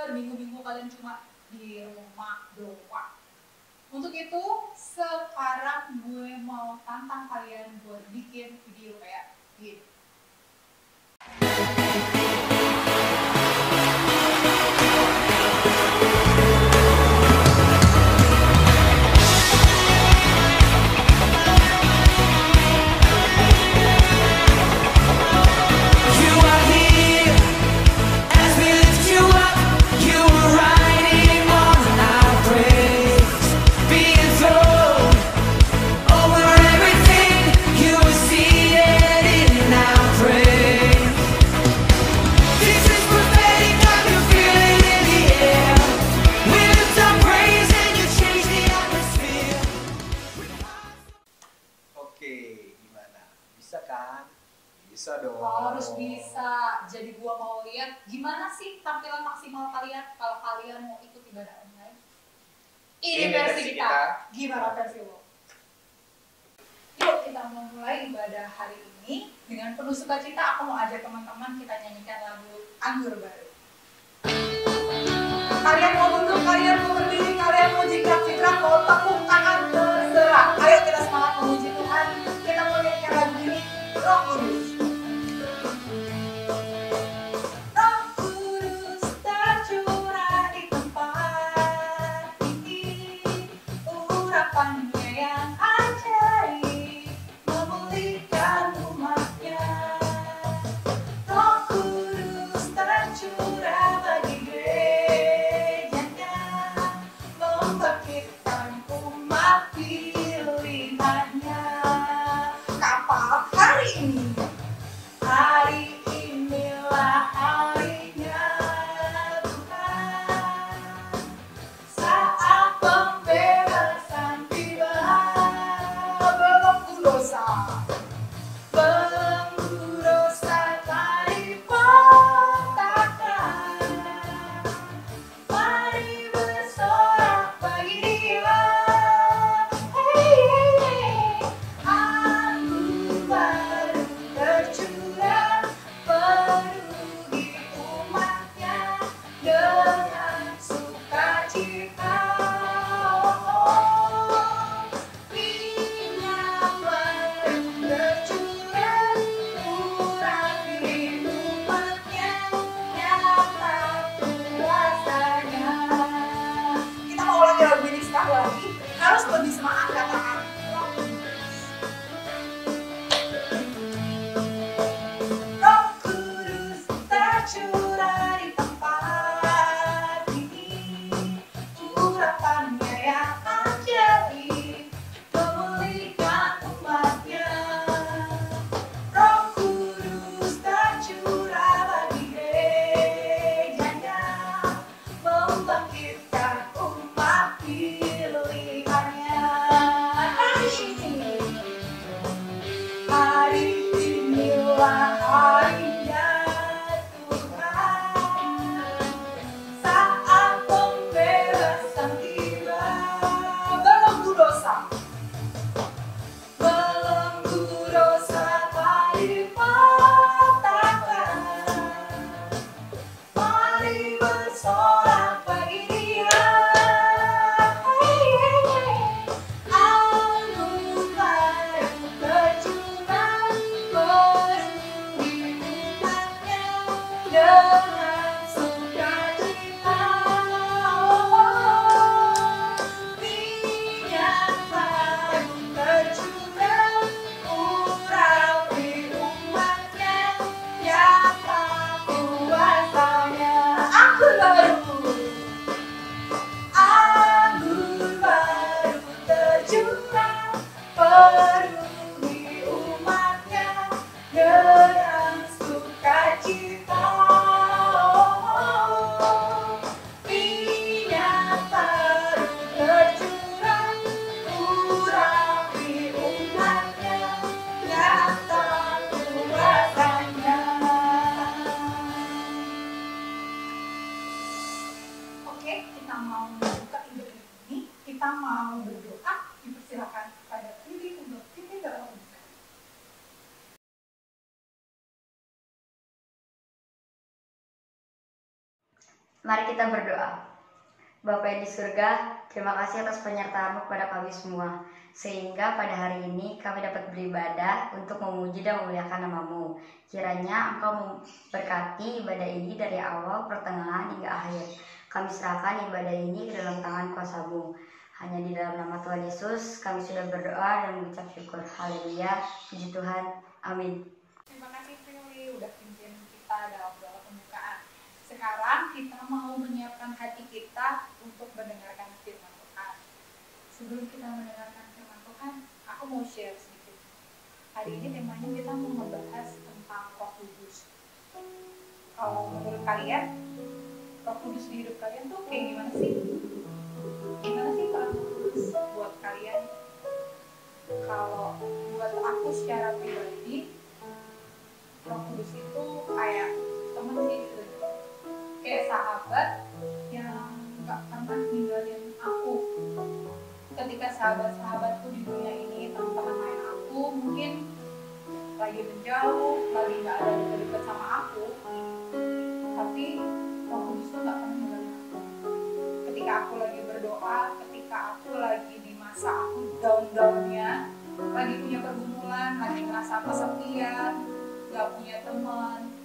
berminggu-minggu kalian cuma di rumah doang. Untuk itu, sekarang gue mau tantang kalian buat bikin video kayak gini. Bisa kan? Bisa dong. Harus bisa. Jadi gua mau lihat gimana sih tampilan maksimal kalian kalau kalian mau ikut ibadah online. Ini versi kita. Gimana versi lo? Yuk kita mulai ibadah hari ini dengan penuh sukacita. Aku mau ajak teman-teman kita nyanyikan lagu Anggur Baru. Kalian mau duduk, kalian mau berdiri, kalian mau jingkrak-jingkrak, mau tepuk tangan, terserah. Ayo kita semangat memuji Tuhan. Kita mau nyanyikan lagu ini, Roh Kudus. Roh Kudus tercurah di tempat ini, urapannya yang ajaib memulihkan umatnya. Roh Kudus tercurah bagi gerejanya, membangkitkan umat pilihannya. Kapan hari ini? Hari inilah harinya Tuhan, saat pembebasan tiba. Belenggu dosa, belenggu dosa telah dipatahkan. Mari bersorak bagi Dia. Anggur baru tercurah penuhi umatnya dengan sukacita. Minyak baru tercurah urapi umatnya, nyata kuasanya. Kita mau ulangi lagu ini sekali lagi, harus lebih semangat katakan Roh Kudus. Roh Kudus tercurah di tempat ini, urapannya yang ajaib memulihkan umatnya. Roh Kudus tercurah bagi gerejanya, membangkitkan umat pilihannya. Hari inilah harinya Tuhan, saat pembebasan tiba. Belenggu dosa, belenggu dosa telah dipatahkan. Mari bersorak bagi Dia. Anggur baru tercurah penuhi umatnya dengan sukacita. Minyak baru tercurah urapi umatnya, nyata kuasanya. Anggur baru, anggur baru tercurah penuhi umatnya dengan sukacita. Minyak baru tercurah urapi umatnya, nyata kuasanya. Oke, kita mau buka ibadah ini, kita mau berdoa, dipersilakan pada Tibi untuk pimpin doa pembuka. Mari kita berdoa. Bapa yang di surga, terima kasih atas penyertaan-Mu kepada kami semua, sehingga pada hari ini kami dapat beribadah untuk memuji dan memuliakan nama-Mu. Kiranya Engkau memberkati ibadah ini dari awal, pertengahan, hingga akhir. Kami serahkan ibadah ini ke dalam tangan kuasa-Mu. Hanya di dalam nama Tuhan Yesus kami sudah berdoa dan mengucap syukur. Haleluya, puji Tuhan, amin. Terima kasih Prilly udah pimpin kita dalam doa pembukaan. Sekarang kita mau menyiapkan hati kita untuk mendengarkan firman Tuhan. Sebelum kita mendengarkan firman Tuhan, aku mau share sedikit. Hari ini temanya kita mau membahas tentang Roh Kudus. Kalau menurut kalian, Roh Kudus di hidup kalian tuh kayak gimana sih? Gimana sih Roh Kudus buat kalian? Kalau buat aku secara pribadi, Roh Kudus itu kayak teman sih, kayak sahabat yang gak pernah ninggalin aku. Ketika sahabat-sahabatku di dunia ini, teman-teman lain aku mungkin lagi menjauh, lagi gak ada dekat sama aku, tapi Roh Kudus tuh gak pernah ninggalin aku. Ketika aku lagi berdoa, ketika aku lagi di masa aku down-downnya, lagi punya pergumulan, lagi ngerasa kesepian, gak punya teman,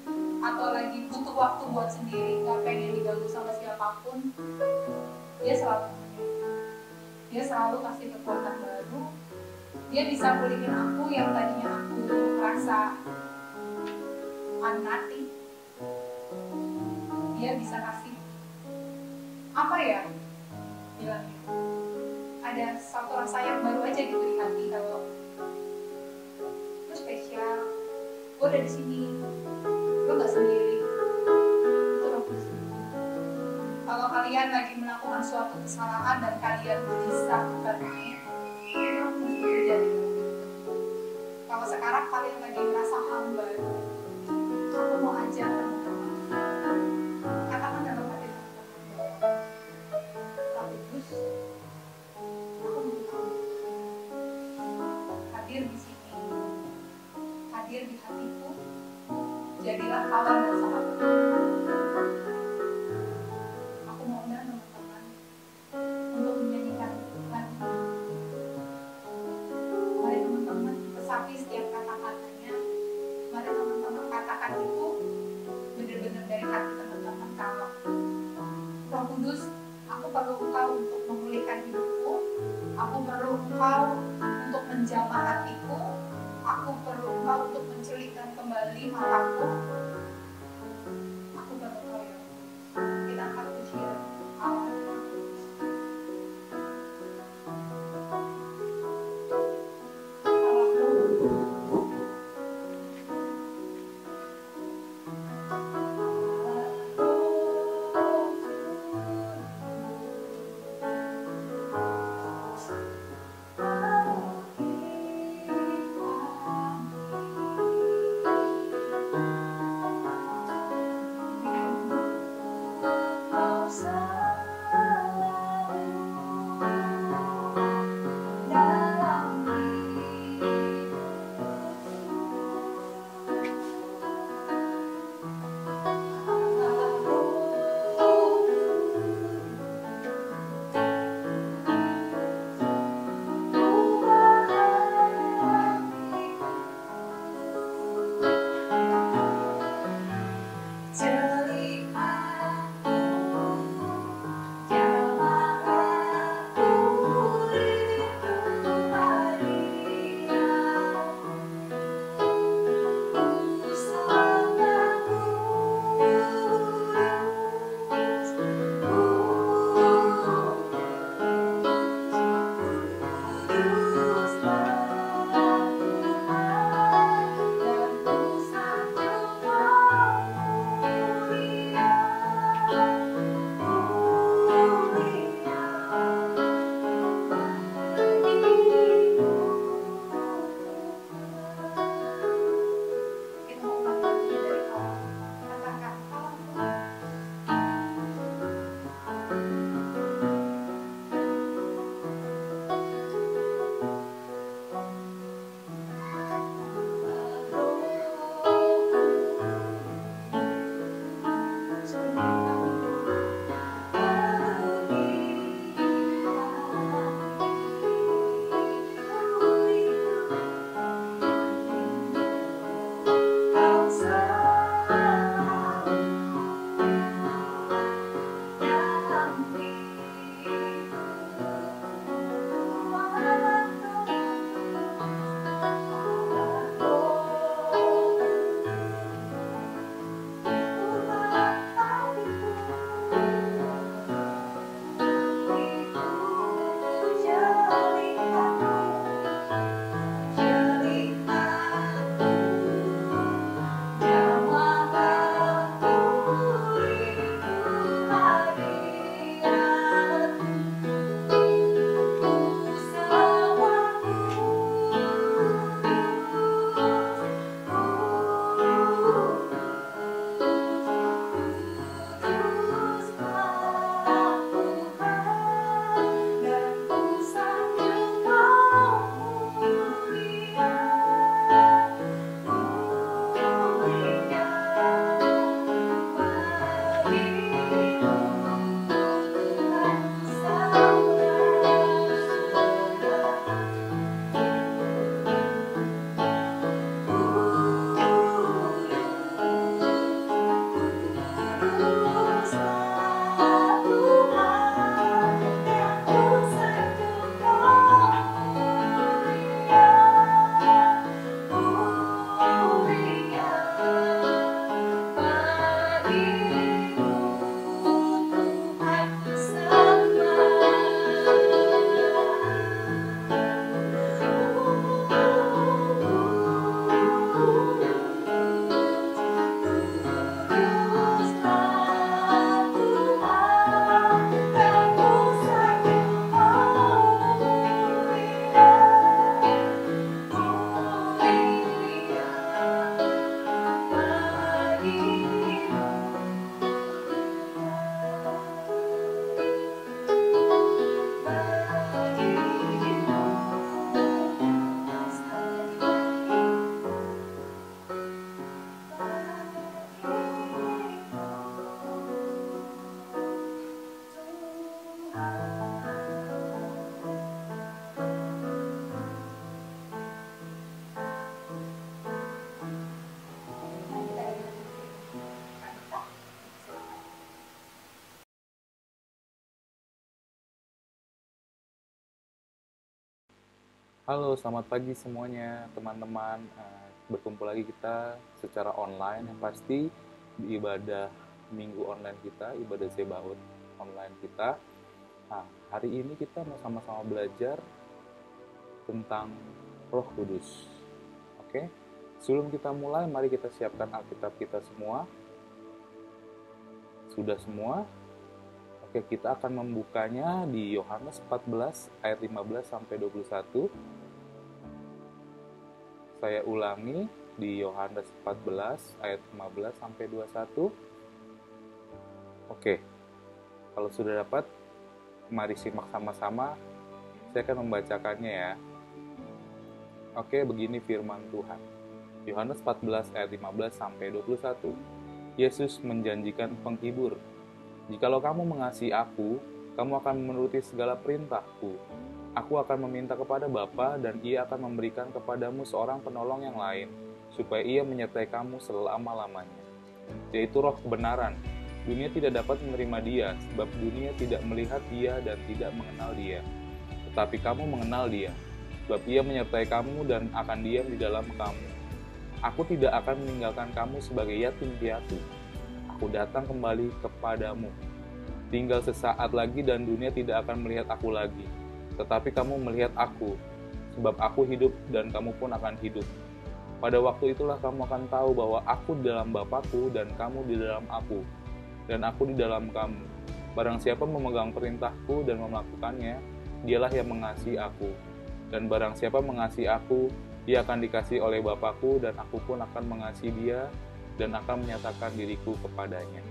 atau lagi butuh waktu buat sendiri, gak pengen diganggu sama siapapun, dia selalu kasih kekuatan baru. Dia bisa pulihin aku yang tadinya aku merasa nothing. Dia bisa kasih apa ya bilangnya, ada satu rasa yang baru aja gitu di hati, kalau lu spesial, gue ada di sini, lu gak sendiri. Itu Roh Kudus. Kalau kalian lagi melakukan suatu kesalahan dan kalian bisa berani, Roh Kudus terjadi. Kalau sekarang kalian lagi merasa hamba, aku mau ajak teman-teman, katakan dalam hati teman-teman, Roh Kudus, aku butuh kamu. Hadir di sini, hadir di hatiku, jadilah kawan bersamaku. Aku mau undang teman-teman untuk menyanyikan lagu ini. Mari teman-teman resapi setiap kata-katanya. Mari teman-teman katakan itu benar-benar dari hati teman-teman. Kalau Roh Kudus, aku perlu Engkau untuk memulihkan hidupku, aku perlu Engkau untuk menjamah hatiku, aku perlu Engkau untuk mencelikkan kembali mataku, aku perlu Engkau ya. Kita angkat pujian Allah. Halo, selamat pagi semuanya teman-teman. Berkumpul lagi kita secara online yang pasti di ibadah minggu online kita, ibadah Zebaot online kita. Nah, hari ini kita mau sama-sama belajar tentang Roh Kudus. Oke? Sebelum kita mulai, mari kita siapkan Alkitab kita semua. Sudah semua? Oke, kita akan membukanya di Yohanes 14 ayat 15 sampai 21. Saya ulangi di Yohanes 14 ayat 15 sampai 21. Oke. Kalau sudah dapat, mari simak sama-sama. Saya akan membacakannya ya. Oke, begini firman Tuhan. Yohanes 14 ayat 15 sampai 21. Yesus menjanjikan penghibur. Jikalau kamu mengasihi aku, kamu akan menuruti segala perintahku. Aku akan meminta kepada Bapa dan Ia akan memberikan kepadamu seorang penolong yang lain, supaya Ia menyertai kamu selama-lamanya, yaitu Roh kebenaran. Dunia tidak dapat menerima Dia, sebab dunia tidak melihat Dia dan tidak mengenal Dia. Tetapi kamu mengenal Dia, sebab Ia menyertai kamu dan akan diam di dalam kamu. Aku tidak akan meninggalkan kamu sebagai yatim piatu. Aku datang kembali kepadamu. Tinggal sesaat lagi dan dunia tidak akan melihat aku lagi. Tetapi kamu melihat aku, sebab aku hidup dan kamu pun akan hidup. Pada waktu itulah kamu akan tahu bahwa aku di dalam Bapa-Ku dan kamu di dalam aku, dan aku di dalam kamu. Barang siapa memegang perintahku dan melakukannya, dialah yang mengasihi aku. Dan barang siapa mengasihi aku, dia akan dikasihi oleh Bapa-Ku dan aku pun akan mengasihi dia dan akan menyatakan diriku kepadanya.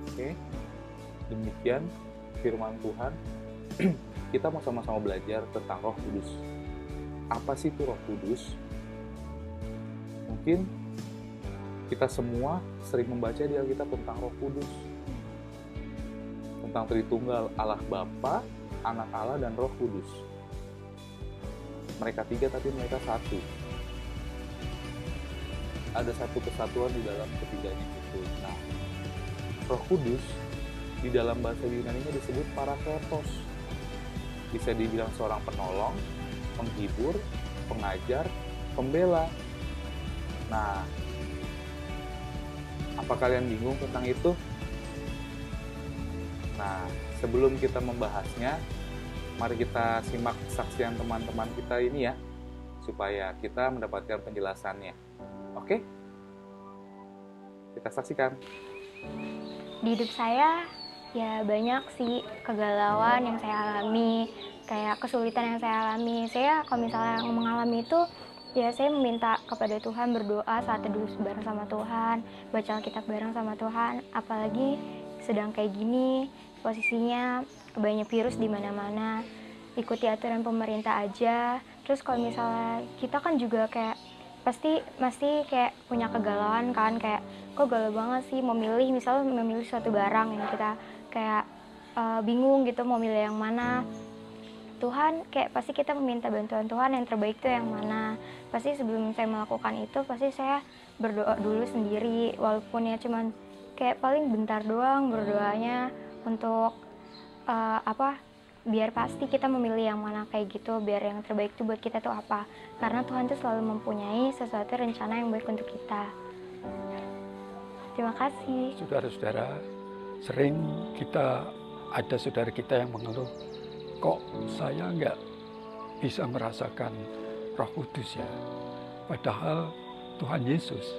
Oke, demikian firman Tuhan. Kita mau sama-sama belajar tentang Roh Kudus. Apa sih itu Roh Kudus? Mungkin kita semua sering membaca di Alkitab tentang Roh Kudus, tentang Tritunggal Allah Bapa, Anak Allah, dan Roh Kudus. Mereka tiga tapi mereka satu. Ada satu kesatuan di dalam ketiganya itu. Nah, Roh Kudus di dalam bahasa Yunani-nya disebut Parakletos. Bisa dibilang seorang penolong, penghibur, pengajar, pembela. Nah, apa kalian bingung tentang itu? Nah, sebelum kita membahasnya, mari kita simak kesaksian teman-teman kita ini ya, supaya kita mendapatkan penjelasannya. Oke? Kita saksikan. Di hidup saya, ya banyak sih kegalauan yang saya alami, kayak kesulitan yang saya alami. Saya kalau misalnya mengalami itu, ya saya meminta kepada Tuhan, berdoa saat teduh bareng sama Tuhan, baca Alkitab bareng sama Tuhan. Apalagi sedang kayak gini, posisinya banyak virus di mana-mana, ikuti aturan pemerintah aja. Terus kalau misalnya kita kan juga kayak pasti kayak punya kegalauan kan, kayak kok galau banget sih misalnya memilih suatu barang yang kita kayak bingung gitu mau milih yang mana. Tuhan kayak pasti kita meminta bantuan Tuhan, yang terbaik tuh yang mana. Pasti sebelum saya melakukan itu pasti saya berdoa dulu sendiri, walaupun ya cuman kayak paling bentar doang berdoanya untuk biar pasti kita memilih yang mana kayak gitu, biar yang terbaik itu buat kita tuh apa. Karena Tuhan tuh selalu mempunyai sesuatu rencana yang baik untuk kita. Terima kasih. Saudara-saudara, sering ada saudara kita yang mengeluh, kok saya nggak bisa merasakan Roh Kudus ya. Padahal Tuhan Yesus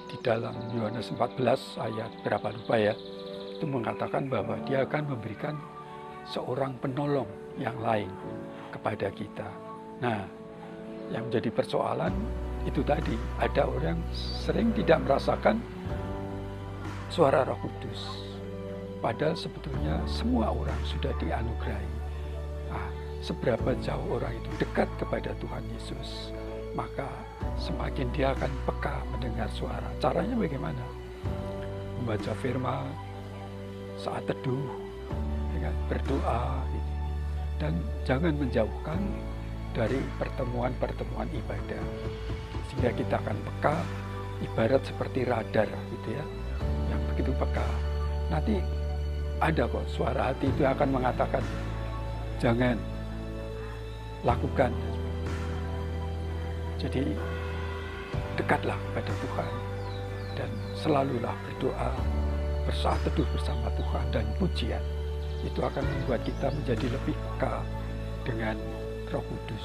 di dalam Yohanes 14 ayat berapa lupa ya, itu mengatakan bahwa Dia akan memberikan seorang penolong yang lain kepada kita. Nah, yang menjadi persoalan itu tadi, ada orang sering tidak merasakan suara Roh Kudus. Padahal sebetulnya semua orang sudah dianugerahi. Nah, seberapa jauh orang itu dekat kepada Tuhan Yesus, maka semakin dia akan peka mendengar suara. Caranya bagaimana? Membaca firman, saat teduh, berdoa, dan jangan menjauhkan dari pertemuan-pertemuan ibadah, sehingga kita akan peka, ibarat seperti radar gitu ya, yang begitu peka. Nanti ada kok suara hati itu akan mengatakan, jangan, lakukan. Jadi dekatlah pada Tuhan dan selalulah berdoa, bersaat teduh bersama Tuhan dan pujian. Itu akan membuat kita menjadi lebih peka dengan Roh Kudus.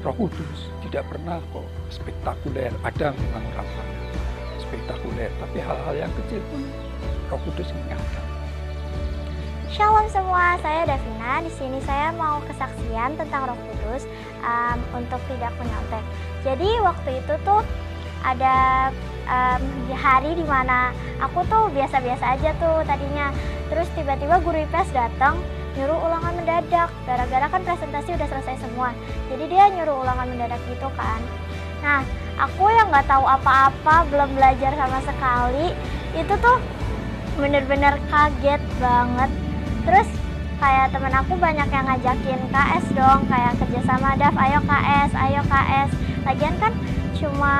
Roh Kudus tidak pernah kok spektakuler. Ada memang hal-hal spektakuler, tapi hal-hal yang kecil pun Roh Kudus mengingatkan. Shalom semua, saya Davina. Di sini saya mau kesaksian tentang Roh Kudus untuk tidak menyontek. Jadi waktu itu tuh ada hari dimana aku tuh biasa-biasa aja tuh tadinya. Terus tiba-tiba guru IPS datang nyuruh ulangan mendadak. Gara-gara kan presentasi udah selesai semua. Jadi dia nyuruh ulangan mendadak gitu kan. Nah, aku yang nggak tahu apa-apa, belum belajar sama sekali, itu tuh bener-bener kaget banget. Terus kayak temen aku banyak yang ngajakin KS dong, kayak kerjasama Dav, ayo KS, ayo KS. Lagian kan cuma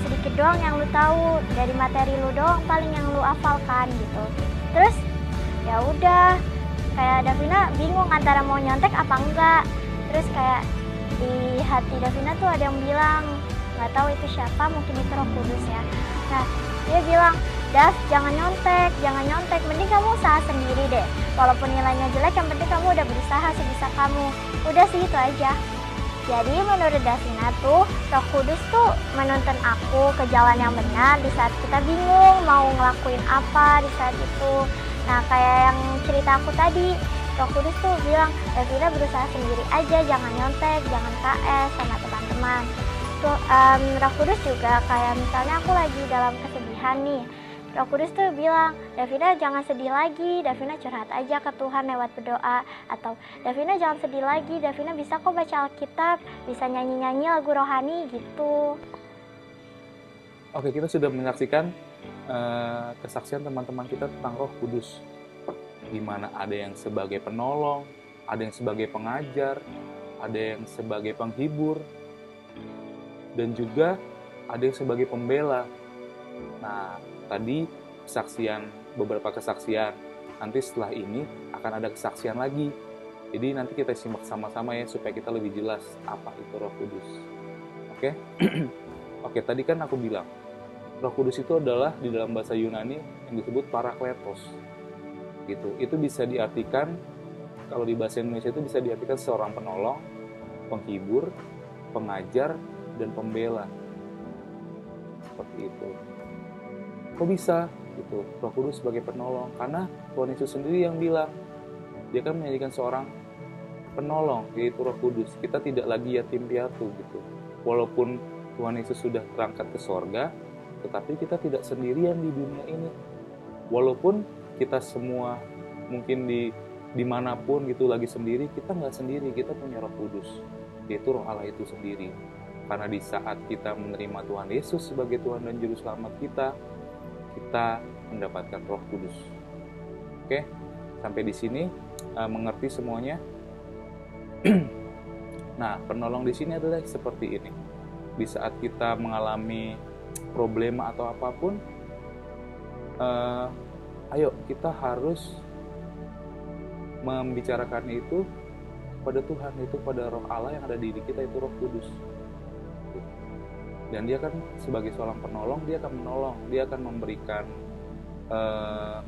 sedikit doang yang lu tahu, dari materi lu doang paling yang lu hafalkan gitu. Terus ya udah, kayak Davina bingung antara mau nyontek apa enggak. Terus kayak di hati Davina tuh ada yang bilang, nggak tahu itu siapa, mungkin itu Roh Kudus ya. Nah, dia bilang, Dav, jangan nyontek, mending kamu usaha sendiri deh. Walaupun nilainya jelek, yang penting kamu udah berusaha sebisa kamu. Udah sih, itu aja. Jadi menurut Davina tuh, Roh Kudus tuh menuntun aku ke jalan yang benar di saat kita bingung mau ngelakuin apa di saat itu. Nah, kayak yang cerita aku tadi, Roh Kudus tuh bilang, Davina berusaha sendiri aja, jangan nyontek, jangan KS sama teman-teman. Tuh, Roh Kudus juga kayak misalnya aku lagi dalam kesedihan nih, Roh Kudus tuh bilang, Davina jangan sedih lagi, Davina curhat aja ke Tuhan lewat berdoa. Atau Davina jangan sedih lagi, Davina bisa kok baca Alkitab, bisa nyanyi-nyanyi lagu rohani gitu. Oke, kita sudah menyaksikan kesaksian teman-teman kita tentang Roh Kudus. Di mana ada yang sebagai penolong, ada yang sebagai pengajar, ada yang sebagai penghibur, dan juga ada yang sebagai pembela. Nah, tadi beberapa kesaksian. Nanti setelah ini akan ada kesaksian lagi. Jadi nanti kita simak sama-sama ya, supaya kita lebih jelas apa itu Roh Kudus. Oke? Oke, tadi kan aku bilang, Roh Kudus itu adalah di dalam bahasa Yunani yang disebut Parakletos. Gitu. Itu bisa diartikan, kalau di bahasa Indonesia itu bisa diartikan seorang penolong, penghibur, pengajar, dan pembela. Seperti itu. Kok bisa gitu Roh Kudus sebagai penolong? Karena Tuhan Yesus sendiri yang bilang, dia kan menjadikan seorang penolong, yaitu Roh Kudus. Kita tidak lagi yatim piatu gitu. Walaupun Tuhan Yesus sudah terangkat ke sorga, tetapi kita tidak sendirian di dunia ini. Walaupun kita semua mungkin dimanapun gitu lagi sendiri, kita nggak sendiri, kita punya Roh Kudus, yaitu Roh Allah itu sendiri. Karena di saat kita menerima Tuhan Yesus sebagai Tuhan dan Juru Selamat kita mendapatkan Roh Kudus. Oke, sampai di sini mengerti semuanya. Nah, penolong di sini adalah seperti ini. Di saat kita mengalami problema atau apapun, ayo kita harus membicarakan itu pada Tuhan, itu pada Roh Allah yang ada di diri kita, itu Roh Kudus. Dan dia kan sebagai seorang penolong, dia akan menolong, dia akan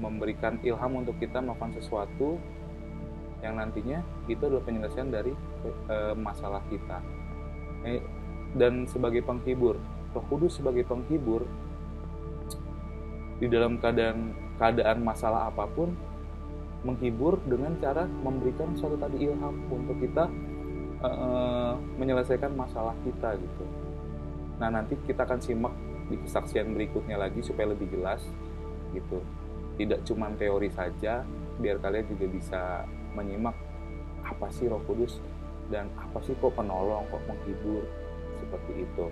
memberikan ilham untuk kita melakukan sesuatu yang nantinya itu adalah penyelesaian dari masalah kita. Dan sebagai penghibur, Roh Kudus sebagai penghibur di dalam keadaan masalah apapun, menghibur dengan cara memberikan suatu tadi ilham untuk kita menyelesaikan masalah kita gitu. Nah, nanti kita akan simak di kesaksian berikutnya lagi supaya lebih jelas gitu. Tidak cuma teori saja, biar kalian juga bisa menyimak apa sih Roh Kudus dan apa sih kok penolong, kok menghibur, seperti itu.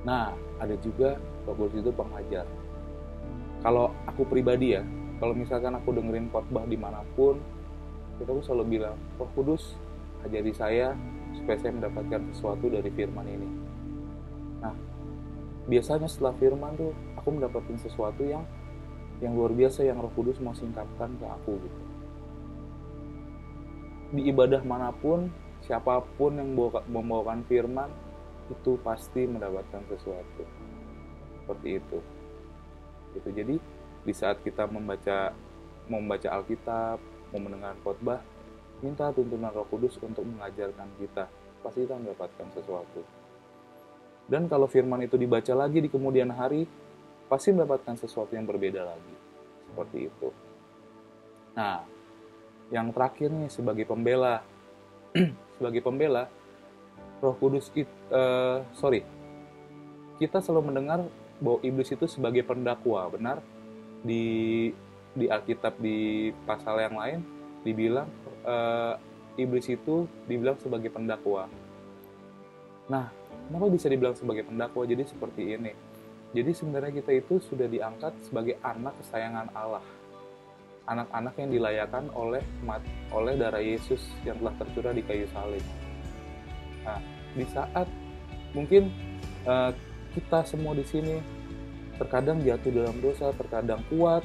Nah, ada juga Roh Kudus itu pengajar. Kalau aku pribadi ya, kalau misalkan aku dengerin khotbah dimanapun, aku selalu bilang, Roh Kudus ajari saya supaya saya mendapatkan sesuatu dari firman ini. Nah, biasanya setelah firman tuh aku mendapatkan sesuatu yang luar biasa yang Roh Kudus mau singkapkan ke aku gitu. di ibadah manapun, siapapun yang membawakan firman itu pasti mendapatkan sesuatu. Seperti itu. Gitu. Jadi di saat kita membaca Alkitab, mau mendengar khotbah, minta tuntunan Roh Kudus untuk mengajarkan kita. Pasti kita mendapatkan sesuatu. Dan kalau firman itu dibaca lagi di kemudian hari, pasti mendapatkan sesuatu yang berbeda lagi. Seperti itu. Nah, yang terakhir nih sebagai pembela. Sebagai pembela, Roh Kudus kita selalu mendengar bahwa iblis itu sebagai pendakwa, benar? Di Alkitab di pasal yang lain dibilang iblis itu dibilang sebagai pendakwa. Nah, kenapa bisa dibilang sebagai pendakwa? Jadi seperti ini. Jadi sebenarnya kita itu sudah diangkat sebagai anak kesayangan Allah. Anak-anak yang dilayakan oleh darah Yesus yang telah tercurah di kayu salib. Nah, di saat mungkin kita semua di sini terkadang jatuh dalam dosa, terkadang kuat,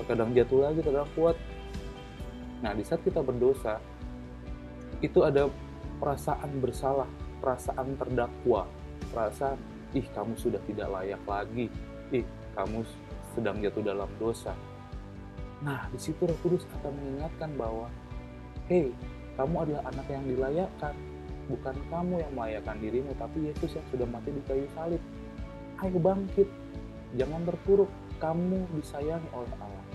terkadang jatuh lagi, terkadang kuat. Nah, di saat kita berdosa, itu ada perasaan bersalah, perasaan terdakwa, perasaan, kamu sudah tidak layak lagi, kamu sedang jatuh dalam dosa. Nah, di situ Roh Kudus akan mengingatkan bahwa, hei, kamu adalah anak yang dilayakkan. Bukan kamu yang melayakkan dirimu, tapi Yesus yang sudah mati di kayu salib. Ayo bangkit, jangan terpuruk, kamu disayangi oleh Allah.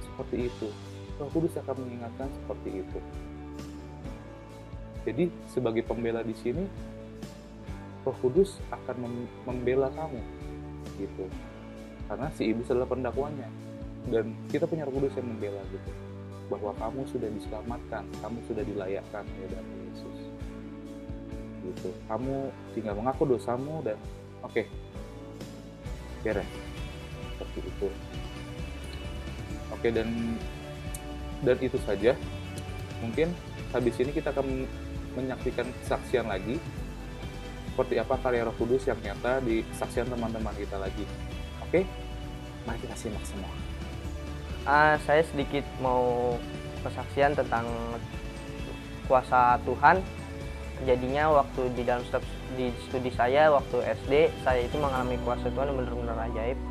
Seperti itu. Roh Kudus akan mengingatkan seperti itu. Jadi, sebagai pembela di sini, Roh Kudus akan membela kamu. Gitu. Karena si iblis adalah pendakwanya. Dan kita punya Roh Kudus yang membela gitu, bahwa kamu sudah diselamatkan, kamu sudah dilayakkan oleh darah Yesus. Gitu. Kamu tinggal mengaku dosamu dan oke, beres. Seperti itu. Oke, dan itu saja. Mungkin habis ini kita akan menyaksikan kesaksian lagi. Seperti apa karya Roh Kudus yang nyata di kesaksian teman-teman kita lagi. Oke? Mari kita simak semua. Saya sedikit mau kesaksian tentang kuasa Tuhan. Jadinya waktu di dalam studi saya waktu SD, saya itu mengalami kuasa Tuhan yang benar-benar ajaib.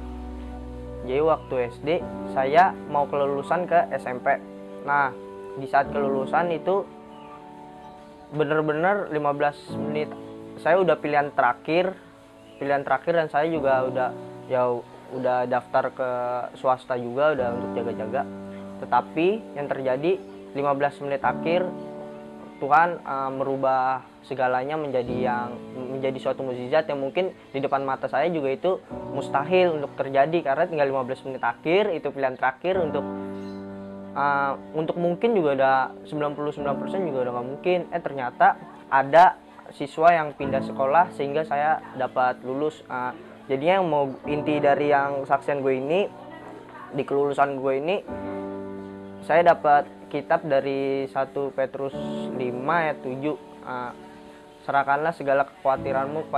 Jadi waktu SD saya mau kelulusan ke SMP. Nah, di saat kelulusan itu benar-benar 15 menit saya udah pilihan terakhir dan saya juga udah daftar ke swasta juga, udah untuk jaga-jaga. Tetapi yang terjadi 15 menit akhir Tuhan merubah segalanya menjadi suatu mukjizat yang mungkin di depan mata saya juga itu mustahil untuk terjadi, karena tinggal 15 menit akhir itu pilihan terakhir untuk mungkin juga udah 99% juga udah nggak mungkin. Ternyata ada siswa yang pindah sekolah sehingga saya dapat lulus. Jadinya yang mau inti dari yang saksian gue ini, di kelulusan gue ini, saya dapat kitab dari 1 Petrus 5 ayat 7. Serahkanlah segala kekhawatiranmu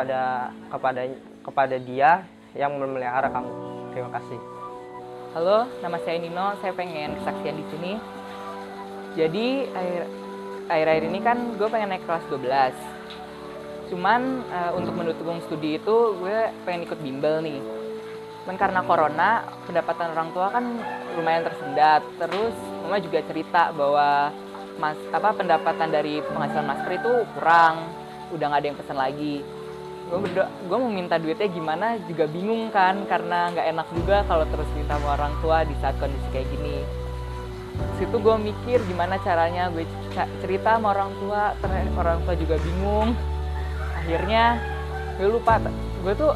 kepada Dia yang memelihara kamu. Terima kasih. Halo, nama saya Nino. Saya pengen kesaksian di sini. Jadi akhir-akhir ini kan gue pengen naik kelas 12. Cuman untuk mendukung studi itu gue pengen ikut bimbel nih. Cuman karena corona, pendapatan orang tua kan lumayan tersendat. Terus mama juga cerita bahwa pendapatan dari penghasilan masker itu kurang, udah nggak ada yang pesan lagi. Gue mau minta duitnya gimana juga bingung kan, karena nggak enak juga kalau terus minta sama orang tua di saat kondisi kayak gini. Situ gue mikir gimana caranya gue cerita sama orang tua juga bingung. Akhirnya gue lupa, gue tuh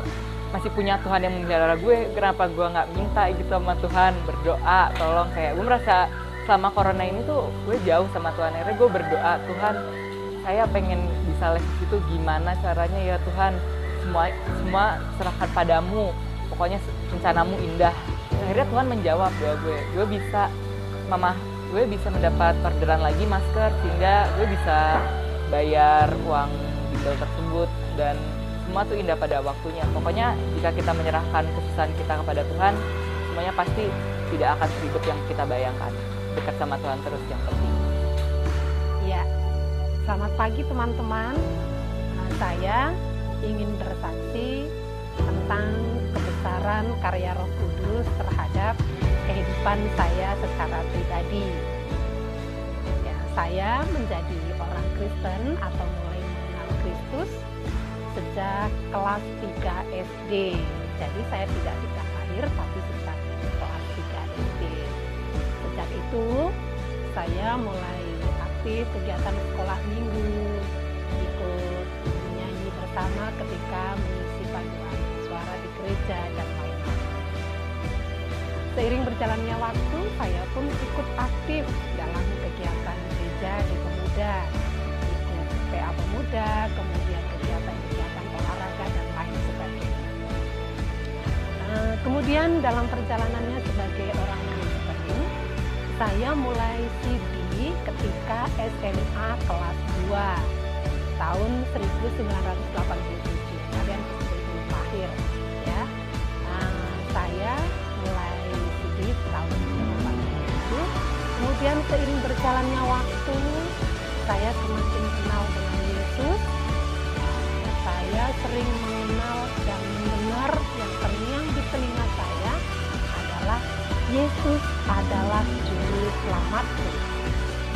masih punya Tuhan yang memelihara gue. Kenapa gue nggak minta gitu sama Tuhan, berdoa tolong. Kayak gue merasa selama corona ini tuh gue jauh sama Tuhan. Akhirnya gue berdoa, Tuhan saya pengen bisa les itu, gimana caranya ya Tuhan, semua serahkan padamu, pokoknya rencanamu indah. Akhirnya Tuhan menjawab doa gue bisa mendapat orderan lagi masker, sehingga gue bisa bayar uang bimbel tersebut, dan semua tuh indah pada waktunya. Pokoknya jika kita menyerahkan kesusahan kita kepada Tuhan, semuanya pasti tidak akan seribet yang kita bayangkan. Dekat sama Tuhan terus yang penting. Ya, selamat pagi teman-teman. Saya ingin bersaksi tentang kebesaran karya Roh Kudus terhadap kehidupan saya secara pribadi. Ya, saya menjadi orang Kristen atau mulai mengenal Kristus sejak kelas 3 SD. Jadi saya tidak sejak lahir, tapi sejak kelas 3 SD. Sejak itu saya mulai aktif kegiatan sekolah minggu, ikut menyanyi bersama ketika mengisi paduan suara di gereja dan lain-lain. Seiring berjalannya waktu, saya pun ikut aktif dalam kegiatan gereja di Pemuda, ikut PA Pemuda, kemudian kegiatan-kegiatan olahraga dan lain sebagainya. Kemudian dalam perjalanannya sebagai orang Kristen, saya mulai CD ketika SMA kelas 2 tahun 1987. Kalian belum lahir, ya. Saya mulai CD tahun 1987. Kemudian seiring berjalannya waktu, saya semakin kenal dengan Yesus. Saya sering mengenal dan mendengar yang terngiang di telinga saya adalah Yesus adalah juru selamatku.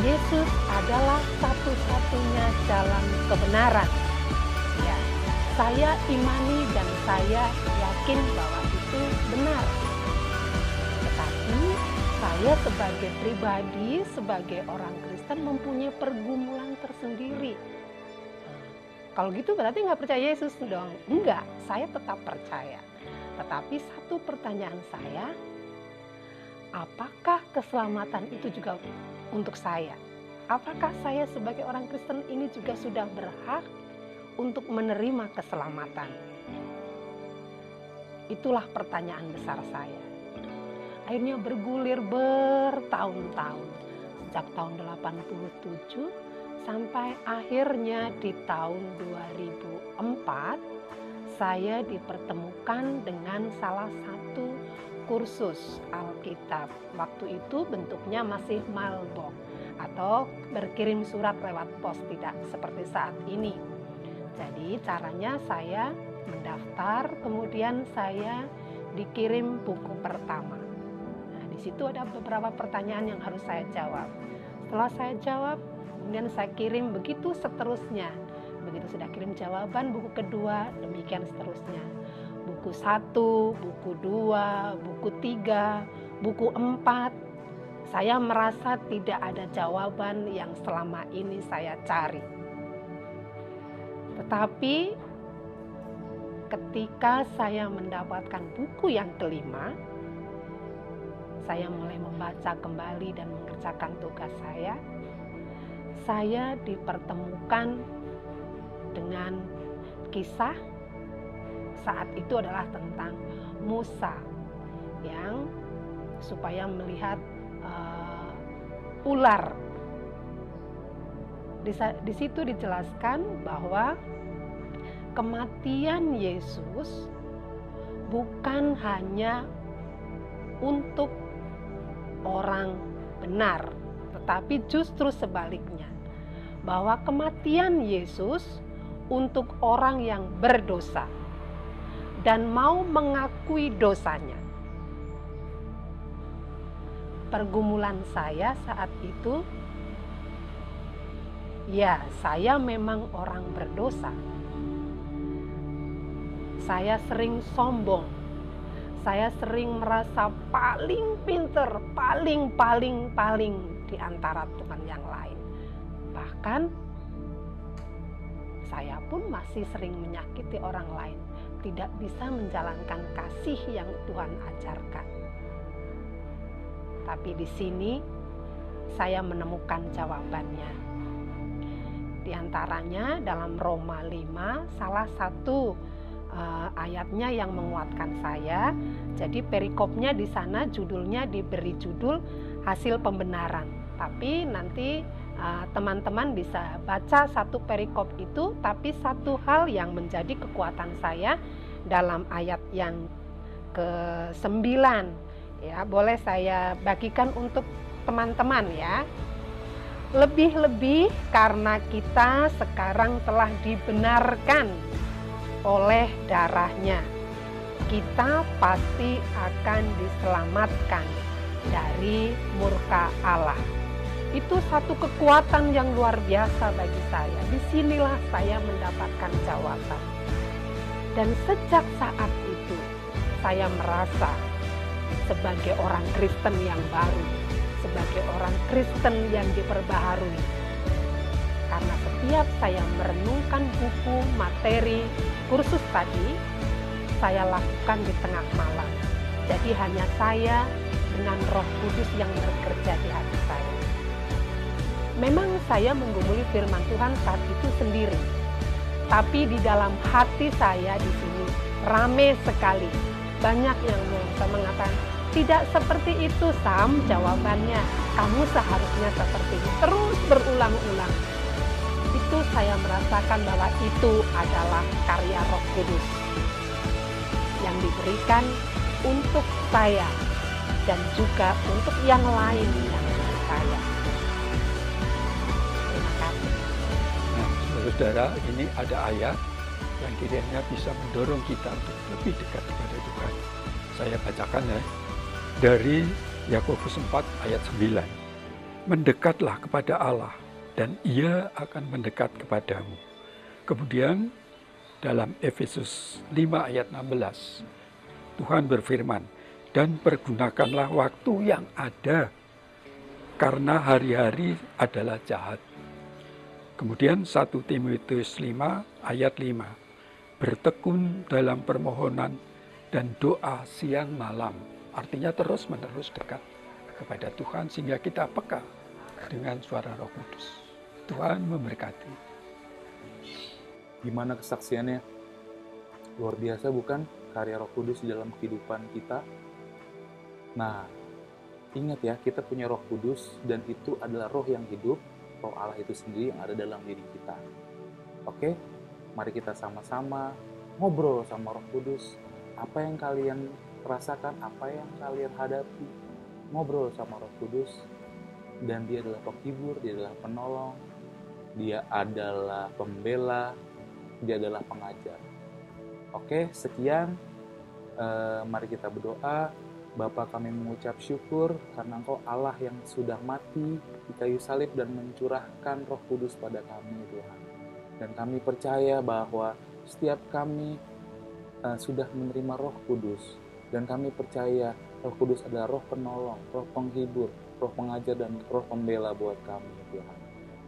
Yesus adalah satu-satunya jalan kebenaran. Ya, saya imani dan saya yakin bahwa itu benar. Tetapi saya sebagai pribadi, sebagai orang Kristen mempunyai pergumulan tersendiri. Kalau gitu berarti nggak percaya Yesus dong? Enggak, saya tetap percaya. Tetapi satu pertanyaan saya, apakah keselamatan itu juga untuk saya? Apakah saya sebagai orang Kristen ini juga sudah berhak untuk menerima keselamatan? Itulah pertanyaan besar saya. Akhirnya bergulir bertahun-tahun. Sejak tahun 87 sampai akhirnya di tahun 2004 saya dipertemukan dengan salah satu kursus Alkitab. Waktu itu bentuknya masih mailbox atau berkirim surat lewat pos, tidak seperti saat ini. Jadi caranya saya mendaftar, kemudian saya dikirim buku pertama. Nah, di situ ada beberapa pertanyaan yang harus saya jawab. Setelah saya jawab, kemudian saya kirim begitu seterusnya. Begitu sudah kirim jawaban, buku kedua, demikian seterusnya. Buku 1, buku 2, buku 3, buku 4. Saya merasa tidak ada jawaban yang selama ini saya cari. Tetapi ketika saya mendapatkan buku yang kelima, saya mulai membaca kembali dan mengerjakan tugas saya dipertemukan dengan kisah saat itu adalah tentang Musa yang supaya melihat ular. Di situ dijelaskan bahwa kematian Yesus bukan hanya untuk orang benar, tetapi justru sebaliknya, bahwa kematian Yesus untuk orang yang berdosa dan mau mengakui dosanya. Pergumulan saya saat itu, ya saya memang orang berdosa. Saya sering sombong. Saya sering merasa paling pinter, paling di antara teman yang lain. Bahkan saya pun masih sering menyakiti orang lain, tidak bisa menjalankan kasih yang Tuhan ajarkan. Tapi di sini saya menemukan jawabannya. Di antaranya dalam Roma 5, salah satu ayatnya yang menguatkan saya. Jadi perikopnya di sana judulnya diberi judul hasil pembenaran. Tapi nanti teman-teman bisa baca satu perikop itu, tapi satu hal yang menjadi kekuatan saya dalam ayat yang ke-9 ya, boleh saya bagikan untuk teman-teman ya. Lebih-lebih karena kita sekarang telah dibenarkan oleh darahnya. Kita pasti akan diselamatkan dari murka Allah. Itu satu kekuatan yang luar biasa bagi saya. Disinilah saya mendapatkan jawaban. Dan sejak saat itu, saya merasa sebagai orang Kristen yang baru, sebagai orang Kristen yang diperbaharui. Karena setiap saya merenungkan buku, materi, kursus tadi, saya lakukan di tengah malam. Jadi hanya saya dengan Roh Kudus yang bekerja di hati saya. Memang saya menggumuli firman Tuhan saat itu sendiri. Tapi di dalam hati saya di sini rame sekali. Banyak yang mengatakan, tidak seperti itu Sam jawabannya. Kamu seharusnya seperti ini. Terus berulang-ulang. Itu saya merasakan bahwa itu adalah karya Roh Kudus yang diberikan untuk saya dan juga untuk yang lain yang saya. Terima kasih. Nah, saudara, ini ada ayat yang kiranya bisa mendorong kita untuk lebih dekat kepada Tuhan. Saya bacakan ya. Dari Yakobus 4 ayat 9. Mendekatlah kepada Allah dan Ia akan mendekat kepadamu. Kemudian dalam Efesus 5 ayat 16, Tuhan berfirman, dan pergunakanlah waktu yang ada, karena hari-hari adalah jahat. Kemudian 1 Timotius 5 ayat 5, bertekun dalam permohonan dan doa siang malam. Artinya terus-menerus dekat kepada Tuhan sehingga kita peka dengan suara Roh Kudus. Tuhan memberkati. Gimana kesaksiannya? Luar biasa bukan karya Roh Kudus di dalam kehidupan kita? Nah, ingat ya, kita punya Roh Kudus dan itu adalah roh yang hidup, roh Allah itu sendiri yang ada dalam diri kita. Oke, mari kita sama-sama ngobrol sama Roh Kudus. Apa yang kalian rasakan, apa yang kalian hadapi, ngobrol sama Roh Kudus. Dan dia adalah penghibur, dia adalah penolong, dia adalah pembela, dia adalah pengajar. Oke, sekian. Mari kita berdoa. Bapa, kami mengucap syukur karena Engkau Allah yang sudah mati di kayu salib dan mencurahkan Roh Kudus pada kami, Tuhan. Dan kami percaya bahwa setiap kami sudah menerima Roh Kudus, dan kami percaya Roh Kudus adalah roh penolong, roh penghibur, roh pengajar, dan roh pembela buat kami, Tuhan.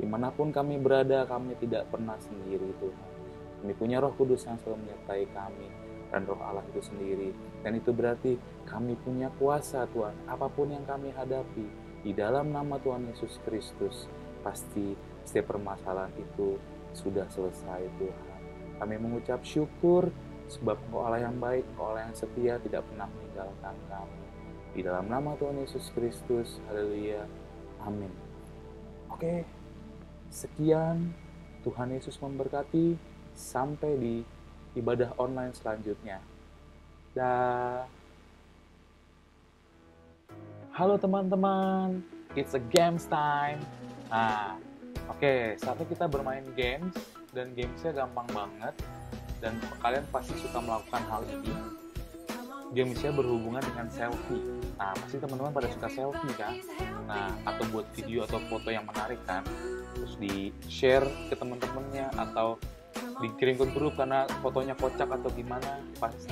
Dimanapun kami berada, kami tidak pernah sendiri, Tuhan. Kami punya Roh Kudus yang selalu menyertai kami, dan roh Allah itu sendiri. Dan itu berarti kami punya kuasa, Tuhan. Apapun yang kami hadapi, di dalam nama Tuhan Yesus Kristus, pasti setiap permasalahan itu sudah selesai, Tuhan. Kami mengucap syukur, sebab Engkau Allah yang baik, Engkau Allah yang setia, tidak pernah meninggalkan kami. Di dalam nama Tuhan Yesus Kristus, haleluya, amin. Oke, sekian. Tuhan Yesus memberkati. Sampai di ibadah online selanjutnya. Dah. Halo teman-teman, it's a games time. Nah, oke, saatnya kita bermain games, dan gamesnya gampang banget, dan kalian pasti suka melakukan hal ini. Gamesnya berhubungan dengan selfie. Nah, pasti teman-teman pada suka selfie kan? Nah, atau buat video atau foto yang menarik kan? Terus di-share ke teman-temannya atau dikirim ke grup karena fotonya kocak atau gimana,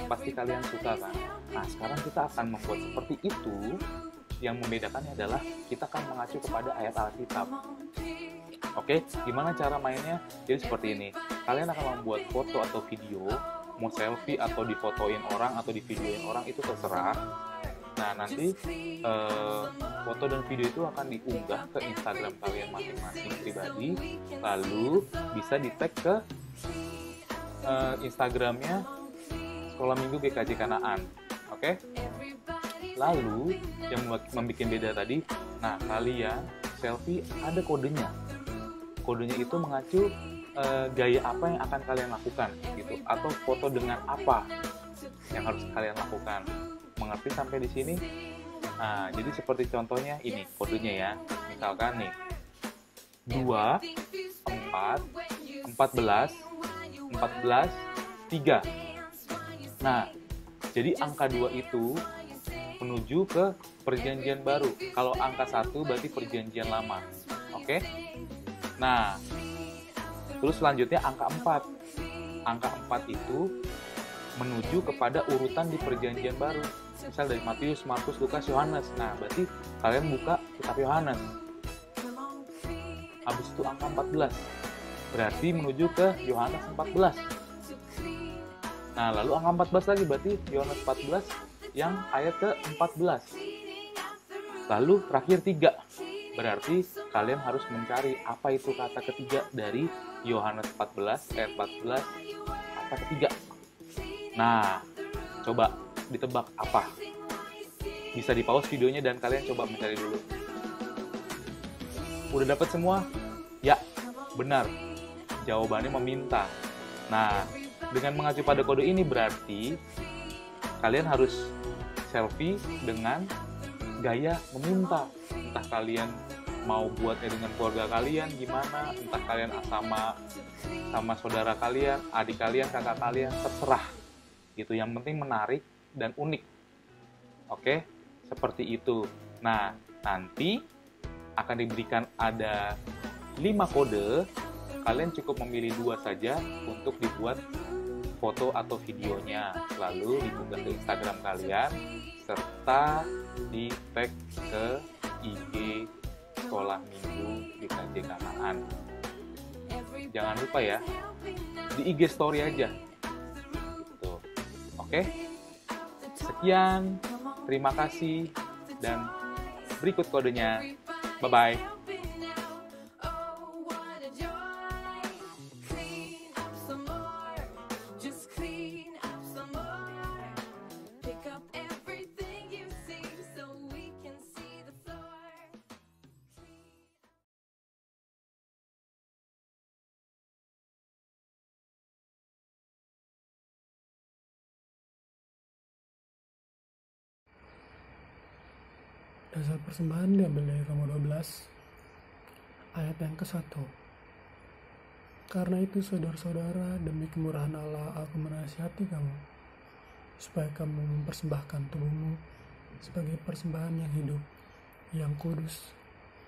pasti kalian suka kan? Nah, sekarang kita akan membuat seperti itu. Yang membedakannya adalah kita akan mengacu kepada ayat Alkitab. Oke, gimana cara mainnya? Jadi seperti ini. Kalian akan membuat foto atau video, mau selfie atau difotoin orang atau divideoin orang, itu terserah. Nah, nanti foto dan video itu akan diunggah ke Instagram kalian masing-masing pribadi, lalu bisa di-tag ke Instagramnya Sekolah Minggu GKJ Kanaan. Oke? Lalu yang membuat beda tadi, nah kalian selfie ada kodenya. Kodenya itu mengacu gaya apa yang akan kalian lakukan gitu, atau foto dengan apa yang harus kalian lakukan. Mengerti sampai di sini? Nah, jadi seperti contohnya ini kodenya ya. Misalkan nih, 2, 4, 14, 14, 3. Nah, jadi angka 2 itu menuju ke perjanjian baru. Kalau angka 1 berarti perjanjian lama. Oke? Nah, terus selanjutnya angka 4. Angka 4 itu menuju kepada urutan di perjanjian baru. Misal dari Matius, Markus, Lukas, Yohanes. Nah, berarti kalian buka kitab Yohanes. Habis itu angka 14. Berarti menuju ke Yohanes 14. Nah, lalu angka 14 lagi berarti Yohanes 14 yang ayat ke-14. Lalu terakhir 3. Berarti kalian harus mencari apa itu kata ketiga dari Yohanes 14 ayat 14 kata ketiga. Nah, coba ditebak apa? Bisa di pause videonya dan kalian coba mencari dulu. Udah dapat semua? Ya, benar. Jawabannya meminta. Nah, dengan mengacu pada kode ini berarti kalian harus selfie dengan gaya meminta. Entah kalian mau buatnya dengan keluarga kalian gimana, entah kalian sama saudara kalian, adik kalian, kakak kalian, terserah. Gitu, yang penting menarik dan unik. Oke, seperti itu. Nah, nanti akan diberikan ada 5 kode. Kalian cukup memilih 2 saja untuk dibuat foto atau videonya, lalu diunggah ke Instagram kalian serta di tag ke IG Sekolah Minggu GKJ Kanaan. Jangan lupa ya, di IG story aja. Gitu. Oke? Sekian, terima kasih, dan berikut kodenya. Bye-bye. Dasar persembahan diambil dari Roma 12 ayat yang ke-1. Karena itu saudara-saudara, demi kemurahan Allah aku menasihati kamu supaya kamu mempersembahkan tubuhmu sebagai persembahan yang hidup, yang kudus,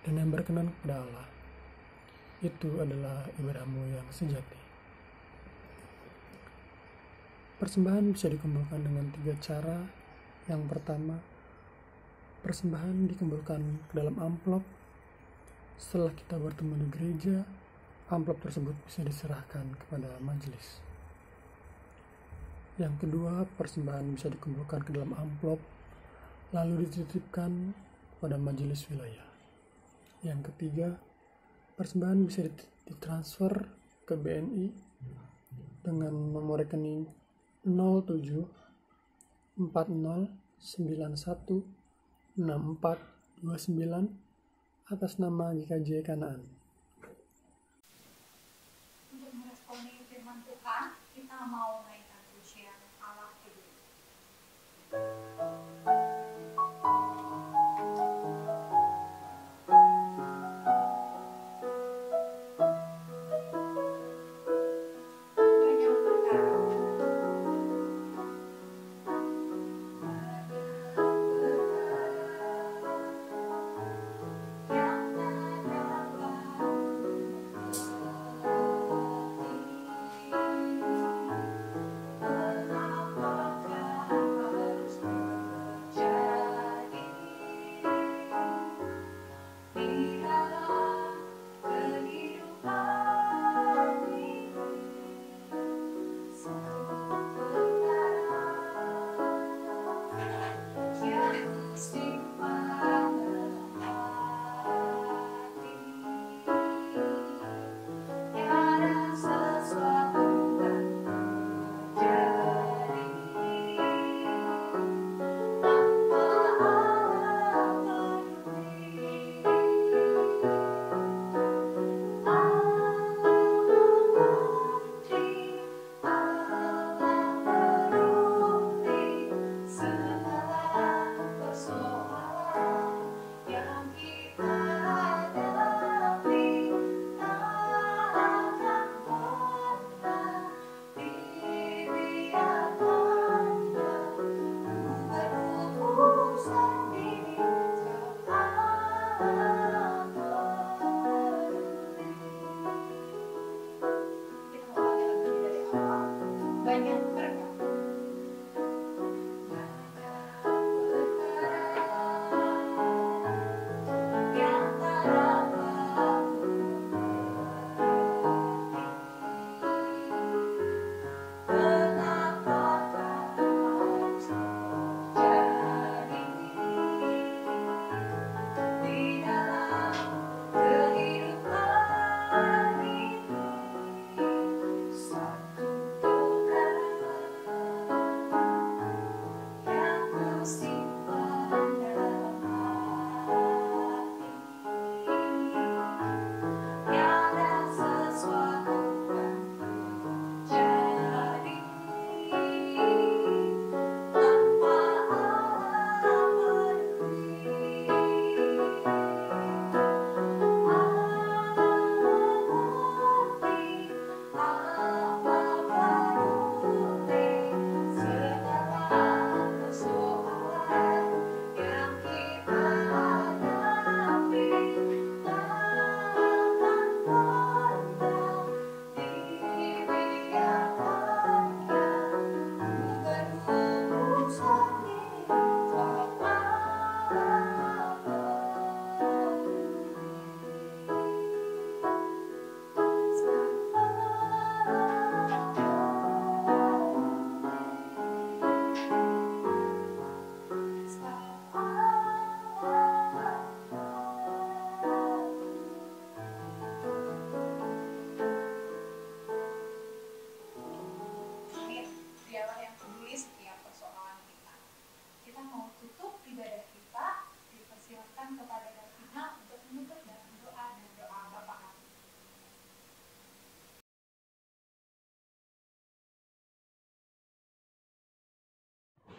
dan yang berkenan kepada Allah. Itu adalah ibadahmu yang sejati. Persembahan bisa dikumpulkan dengan 3 cara. Yang pertama, persembahan dikumpulkan ke dalam amplop. Setelah kita bertemu di gereja, amplop tersebut bisa diserahkan kepada majelis. Yang kedua, persembahan bisa dikumpulkan ke dalam amplop, lalu dititipkan pada majelis wilayah. Yang ketiga, persembahan bisa ditransfer ke BNI dengan nomor rekening 07 40 91 6429 atas nama GKJ Kanaan. Untuk meresponi firman Tuhan, kita mau naikkan pujian Allah dulu. Yang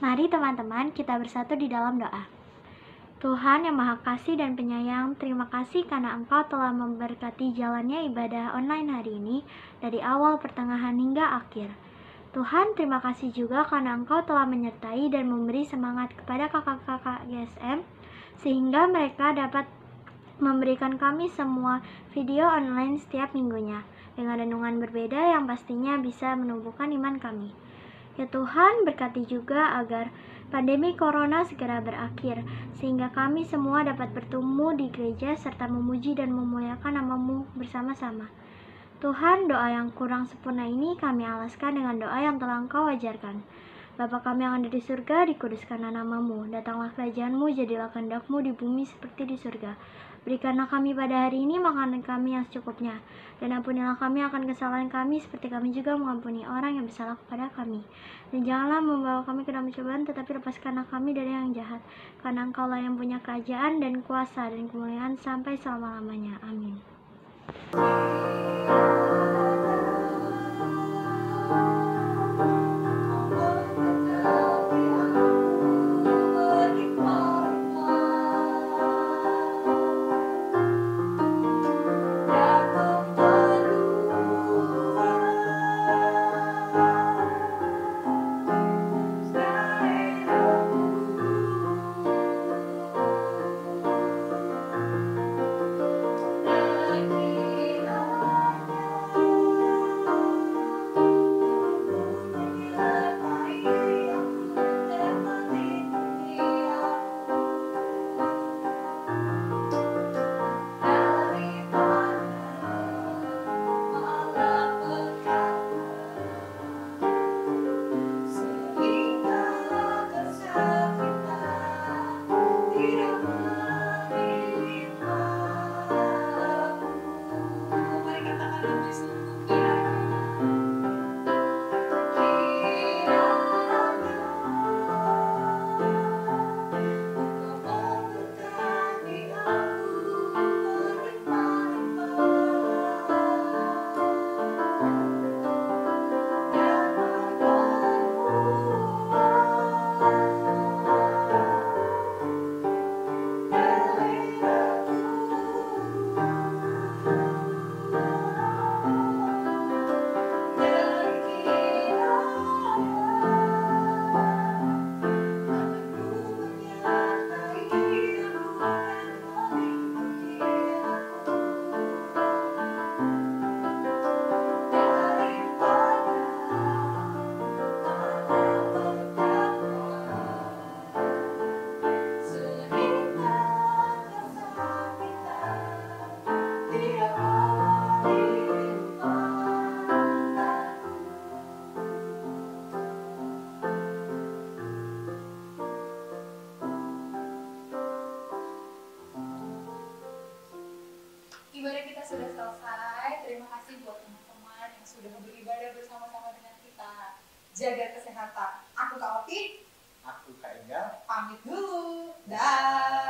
Mari teman-teman kita bersatu di dalam doa. Tuhan yang Maha Kasih dan Penyayang, terima kasih karena Engkau telah memberkati jalannya ibadah online hari ini dari awal, pertengahan, hingga akhir. Tuhan, terima kasih juga karena Engkau telah menyertai dan memberi semangat kepada kakak-kakak GSM sehingga mereka dapat memberikan kami semua video online setiap minggunya dengan renungan berbeda yang pastinya bisa menumbuhkan iman kami. Ya Tuhan, berkati juga agar pandemi corona segera berakhir, sehingga kami semua dapat bertemu di gereja serta memuji dan memuliakan nama-Mu bersama-sama. Tuhan, doa yang kurang sempurna ini kami alaskan dengan doa yang telah Engkau ajarkan. Bapa kami yang ada di surga, dikuduskanlah nama-Mu, datanglah kerajaan-Mu, jadilah kehendak-Mu di bumi seperti di surga. Berikanlah kami pada hari ini makanan kami yang secukupnya, dan ampunilah kami akan kesalahan kami seperti kami juga mengampuni orang yang bersalah kepada kami. Dan janganlah membawa kami ke dalam cobaan, tetapi lepaskanlah kami dari yang jahat, karena Engkaulah yang punya kerajaan dan kuasa dan kemuliaan sampai selama-lamanya. Amin. Ibadah kita sudah selesai. Terima kasih buat teman-teman yang sudah beribadah bersama-sama dengan kita. Jaga kesehatan. Aku Kak Opi. Aku Kak Enggal. Pamit dulu. Dah.